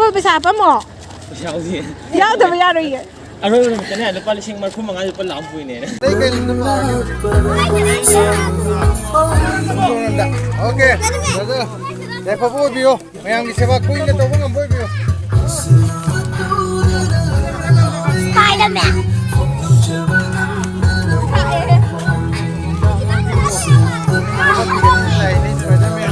ba pisa pa mo? ရောက်သေးတယ် ရောက်တယ်မရတော့ရဲ့ အဲ့တော့ကျွန်တော်လည်းပါလိရှင်မှာခုမှငါ့ကိုလောင်းပွေနေတယ် Đây cái nó Ok, rồi. Để phải vui biểu. Mày ăn đi xe ba queen cái tao cũng làm vui biểu. Spider-Man. Này đi Spider-Man.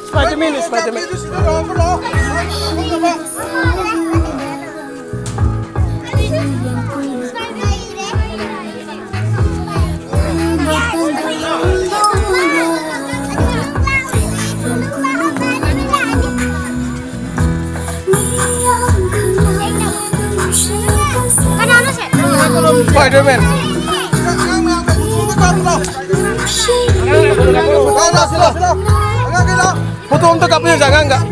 Spider-Man Spider-Man Itu sih lo, lo. Spider-Man. Foto untuk kapnya jangan enggak?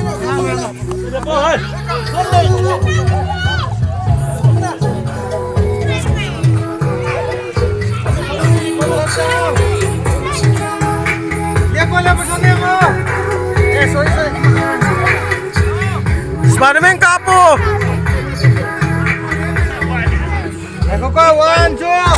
Dia boleh pesannya mo. Sorry. Spider-Man kapo. Ako ka, 1, 2.